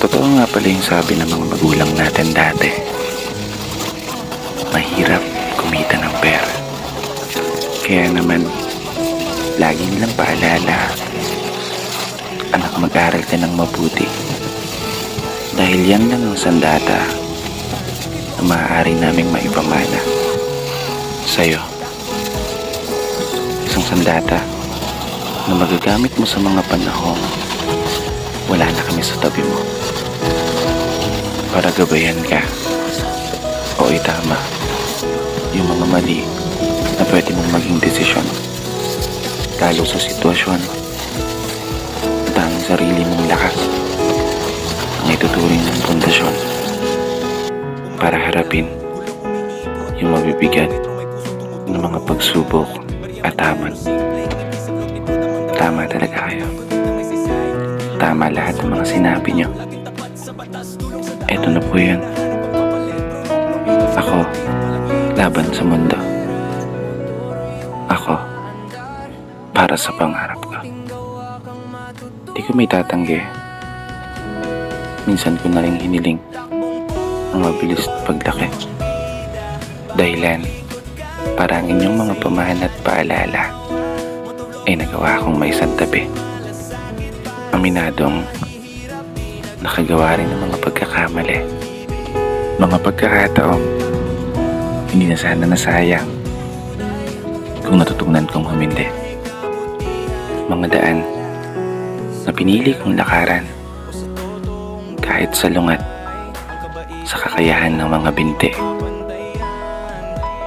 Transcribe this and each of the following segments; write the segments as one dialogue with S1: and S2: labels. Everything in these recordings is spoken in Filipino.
S1: Totoo nga pala yung sabi ng mga magulang natin dati. Mahirap kumita ng pera. Kaya naman, lagi nilang paalala, anak, mag-aral ka ng mabuti. Dahil yan lang ang sandata na maaari naming maipamana sa'yo. Isang sandata na magagamit mo sa mga panahong wala na kami sa tabi mo, para gabayan ka o itama yung mga mali na pwede mong maging desisyon, lalo sa sitwasyon na tanging sarili mong lakas ang ituturing ng pundasyon para harapin yung mabibigat ng mga pagsubok at hamon. Tama talaga kayo. Tama lahat ng mga sinabi nyo. Eto na po yun. Ako, laban sa mundo. Ako, para sa pangarap ko. Di ko may tatanggi. Minsan ko na rin hiniling ang mabilis na paglaki. Dahilan para ang inyong mga pamahan at paalala ay nagawa kong may santabi. Aminadong nakagawa rin ng mga pagkakamali, mga pagkakataong hindi na sana nasayang kung natutunan kong humindi. Mga daan na pinili kong lakaran kahit salungat sa kakayahan ng mga binti.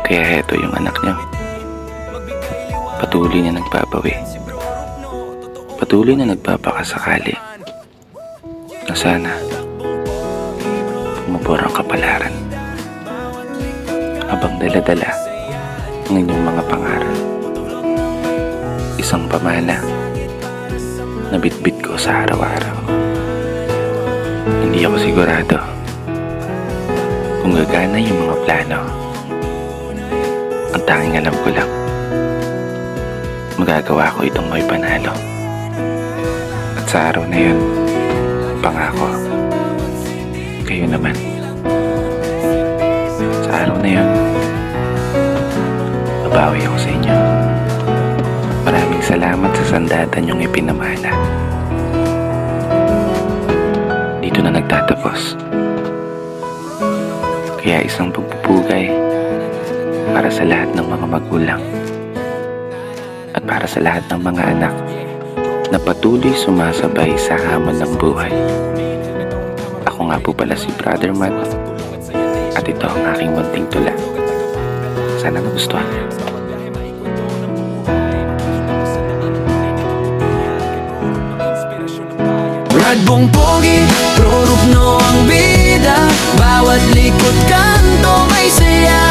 S1: Kaya heto yung anak nyo, patuloy na nagbabawi, patuloy na nagpapakasakali na sana pumabor ang kapalaran habang dala-dala ang inyong mga pangaral. Isang pamana na bitbit ko sa araw-araw. Hindi ako sigurado kung gagana yung mga plano. Ang tanging alam ko lang, magagawa ko itong may panalo. At sa araw na yun, pangako, kayo naman. Sa araw na yun, babawi ako sa inyo. Maraming salamat sa sandata niyong ipinamana. Dito na nagtatapos. Kaya isang pagpupugay para sa lahat ng mga magulang at para sa lahat ng mga anak na patuloy sumasabay sa hamon ng buhay. Ako nga po pala si Brother Matt at ito ang aking munting tula. Sana nagustuhan niyo.
S2: Brad Bong Pogi, Rorupno ang bida. Bawat likod kanto may saya.